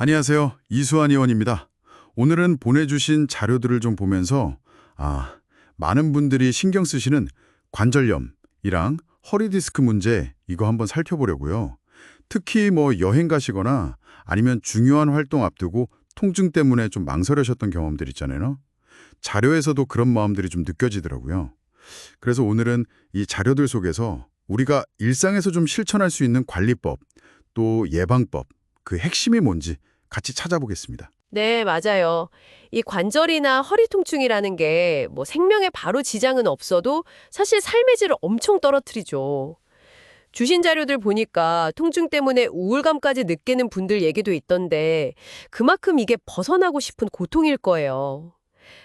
안녕하세요. 이수환 의원입니다. 오늘은 보내주신 자료들을 좀 보면서 많은 분들이 신경 쓰시는 관절염이랑 허리 디스크 문제 이거 한번 살펴보려고요. 특히 여행 가시거나 아니면 중요한 활동 앞두고 통증 때문에 좀 망설여셨던 경험들 있잖아요. 자료에서도 그런 마음들이 좀 느껴지더라고요. 그래서 오늘은 이 자료들 속에서 우리가 일상에서 좀 실천할 수 있는 관리법, 또 예방법, 그 핵심이 뭔지 같이 찾아보겠습니다. 네, 맞아요. 이 관절이나 허리 통증이라는 게 생명에 바로 지장은 없어도 사실 삶의 질을 엄청 떨어뜨리죠. 주신 자료들 보니까 통증 때문에 우울감까지 느끼는 분들 얘기도 있던데 그만큼 이게 벗어나고 싶은 고통일 거예요.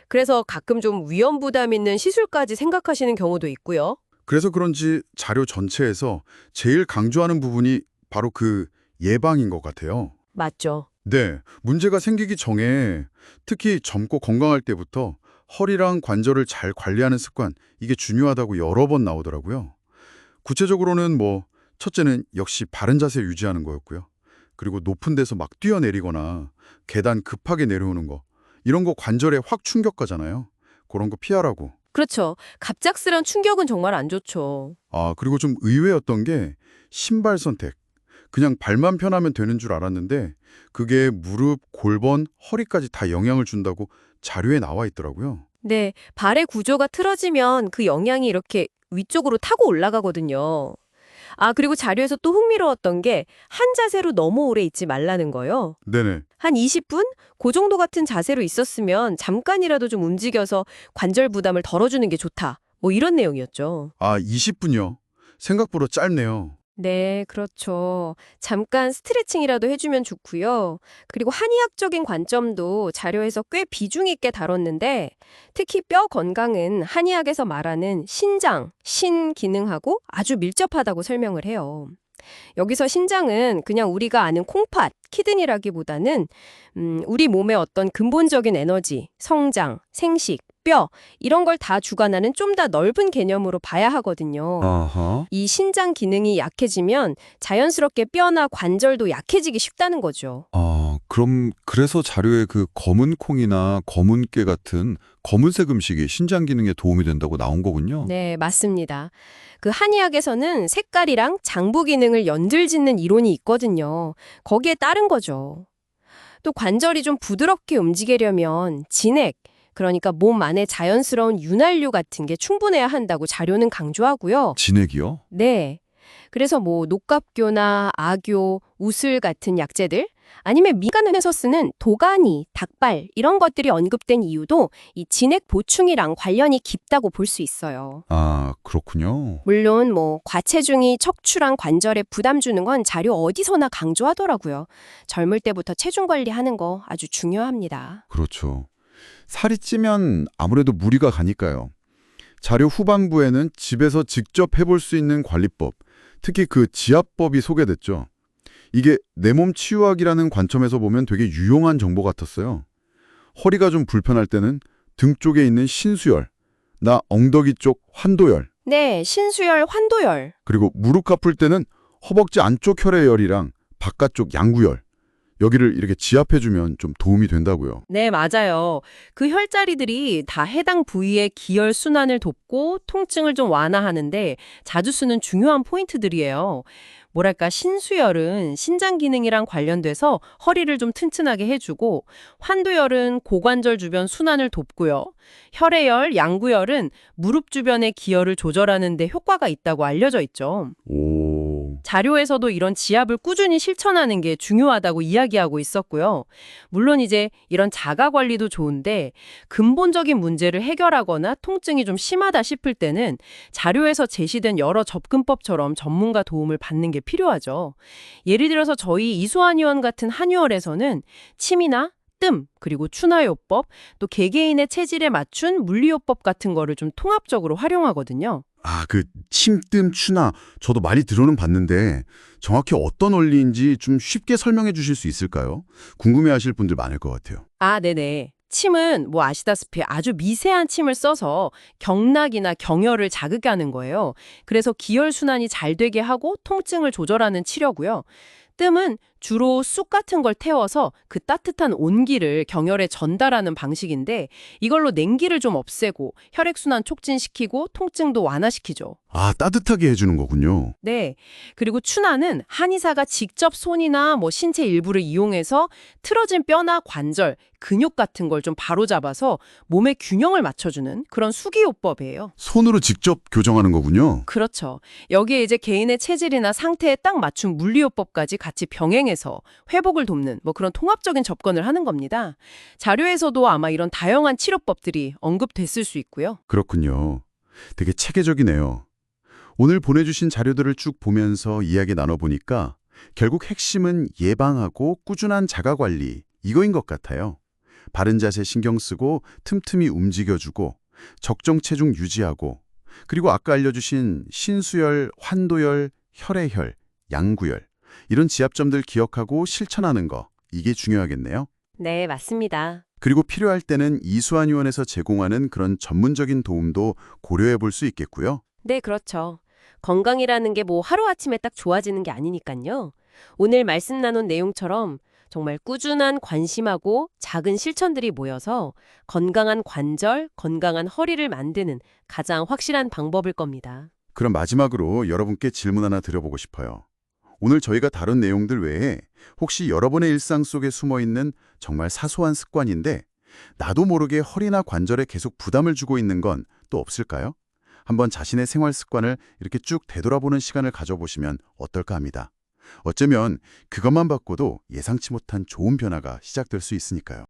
그래서 가끔 좀 위험 부담 있는 시술까지 생각하시는 경우도 있고요. 그래서 그런지 자료 전체에서 제일 강조하는 부분이 바로 그 예방인 것 같아요. 맞죠? 네, 문제가 생기기 전에 특히 젊고 건강할 때부터 허리랑 관절을 잘 관리하는 습관, 이게 중요하다고 여러 번 나오더라고요. 구체적으로는 첫째는 역시 바른 자세 유지하는 거였고요. 그리고 높은 데서 막 뛰어내리거나 계단 급하게 내려오는 거, 이런 거 관절에 확 충격 가잖아요. 그런 거 피하라고. 그렇죠. 갑작스런 충격은 정말 안 좋죠. 그리고 좀 의외였던 게 신발 선택. 그냥 발만 편하면 되는 줄 알았는데 그게 무릎, 골반, 허리까지 다 영향을 준다고 자료에 나와 있더라고요. 네, 발의 구조가 틀어지면 그 영향이 이렇게 위쪽으로 타고 올라가거든요. 그리고 자료에서 또 흥미로웠던 게 한 자세로 너무 오래 있지 말라는 거요. 네네. 한 20분? 그 정도 같은 자세로 있었으면 잠깐이라도 좀 움직여서 관절 부담을 덜어주는 게 좋다. 이런 내용이었죠. 20분요. 생각보다 짧네요. 네, 그렇죠. 잠깐 스트레칭이라도 해주면 좋고요. 그리고 한의학적인 관점도 자료에서 꽤 비중 있게 다뤘는데 특히 뼈 건강은 한의학에서 말하는 신장, 신 기능하고 아주 밀접하다고 설명을 해요. 여기서 신장은 그냥 우리가 아는 콩팥, 키드니라기보다는 우리 몸의 어떤 근본적인 에너지, 성장, 생식, 뼈 이런 걸 다 주관하는 좀 더 넓은 개념으로 봐야 하거든요. 아하. 이 신장 기능이 약해지면 자연스럽게 뼈나 관절도 약해지기 쉽다는 거죠. 그럼 그래서 자료에 그 검은 콩이나 검은 깨 같은 검은색 음식이 신장 기능에 도움이 된다고 나온 거군요. 네, 맞습니다. 그 한의학에서는 색깔이랑 장부 기능을 연들짓는 이론이 있거든요. 거기에 따른 거죠. 또 관절이 좀 부드럽게 움직이려면 진액, 그러니까 몸 안에 자연스러운 윤활유 같은 게 충분해야 한다고 자료는 강조하고요. 진액이요? 네. 그래서 녹갑교나 아교, 우슬 같은 약재들, 아니면 미간에서 쓰는 도가니, 닭발 이런 것들이 언급된 이유도 이 진액 보충이랑 관련이 깊다고 볼 수 있어요. 그렇군요. 물론 과체중이 척추랑 관절에 부담 주는 건 자료 어디서나 강조하더라고요. 젊을 때부터 체중 관리하는 거 아주 중요합니다. 그렇죠. 살이 찌면 아무래도 무리가 가니까요. 자료 후반부에는 집에서 직접 해볼 수 있는 관리법, 특히 그 지압법이 소개됐죠. 이게 내 몸 치유학이라는 관점에서 보면 되게 유용한 정보 같았어요. 허리가 좀 불편할 때는 등 쪽에 있는 신수열, 나 엉덩이 쪽 환도열, 네, 신수열, 환도열. 그리고 무릎 아플 때는 허벅지 안쪽 혈액열이랑 바깥쪽 양구열, 여기를 이렇게 지압해주면 좀 도움이 된다고요. 네, 맞아요. 그 혈자리들이 다 해당 부위의 기혈 순환을 돕고 통증을 좀 완화하는데 자주 쓰는 중요한 포인트들이에요. 뭐랄까, 신수열은 신장 기능이랑 관련돼서 허리를 좀 튼튼하게 해주고, 환도열은 고관절 주변 순환을 돕고요. 혈액열, 양구열은 무릎 주변의 기혈을 조절하는 데 효과가 있다고 알려져 있죠. 오, 자료에서도 이런 지압을 꾸준히 실천하는 게 중요하다고 이야기하고 있었고요. 물론 이제 이런 자가 관리도 좋은데 근본적인 문제를 해결하거나 통증이 좀 심하다 싶을 때는 자료에서 제시된 여러 접근법처럼 전문가 도움을 받는 게 필요하죠. 예를 들어서 저희 이수환 의원 같은 한의원에서는 침이나 뜸, 그리고 추나요법, 또 개개인의 체질에 맞춘 물리요법 같은 거를 좀 통합적으로 활용하거든요. 그 침뜸, 추나 저도 많이 들어는 봤는데 정확히 어떤 원리인지 좀 쉽게 설명해 주실 수 있을까요? 궁금해하실 분들 많을 것 같아요. 네네. 침은 아시다시피 아주 미세한 침을 써서 경락이나 경혈을 자극하게 하는 거예요. 그래서 기혈순환이 잘 되게 하고 통증을 조절하는 치료고요. 뜸은 주로 쑥 같은 걸 태워서 그 따뜻한 온기를 경혈에 전달하는 방식인데 이걸로 냉기를 좀 없애고 혈액순환 촉진시키고 통증도 완화시키죠. 아, 따뜻하게 해주는 거군요. 네. 그리고 추나는 한의사가 직접 손이나 신체 일부를 이용해서 틀어진 뼈나 관절, 근육 같은 걸 좀 바로잡아서 몸의 균형을 맞춰주는 그런 수기요법이에요. 손으로 직접 교정하는 거군요. 그렇죠. 여기에 이제 개인의 체질이나 상태에 딱 맞춘 물리요법까지 같이 병행해서 회복을 돕는 그런 통합적인 접근을 하는 겁니다. 자료에서도 아마 이런 다양한 치료법들이 언급됐을 수 있고요. 그렇군요. 되게 체계적이네요. 오늘 보내주신 자료들을 쭉 보면서 이야기 나눠보니까 결국 핵심은 예방하고 꾸준한 자가관리, 이거인 것 같아요. 바른 자세 신경 쓰고 틈틈이 움직여주고 적정 체중 유지하고 그리고 아까 알려주신 신수열, 환도열, 혈액혈, 양구열 이런 지압점들 기억하고 실천하는 거 이게 중요하겠네요. 네, 맞습니다. 그리고 필요할 때는 이수한의원에서 제공하는 그런 전문적인 도움도 고려해 볼 수 있겠고요. 네, 그렇죠. 건강이라는 게 하루아침에 딱 좋아지는 게 아니니까요. 오늘 말씀 나눈 내용처럼 정말 꾸준한 관심하고 작은 실천들이 모여서 건강한 관절, 건강한 허리를 만드는 가장 확실한 방법일 겁니다. 그럼 마지막으로 여러분께 질문 하나 드려보고 싶어요. 오늘 저희가 다룬 내용들 외에 혹시 여러분의 일상 속에 숨어있는 정말 사소한 습관인데 나도 모르게 허리나 관절에 계속 부담을 주고 있는 건 또 없을까요? 한번 자신의 생활 습관을 이렇게 쭉 되돌아보는 시간을 가져보시면 어떨까 합니다. 어쩌면 그것만 바꿔도 예상치 못한 좋은 변화가 시작될 수 있으니까요.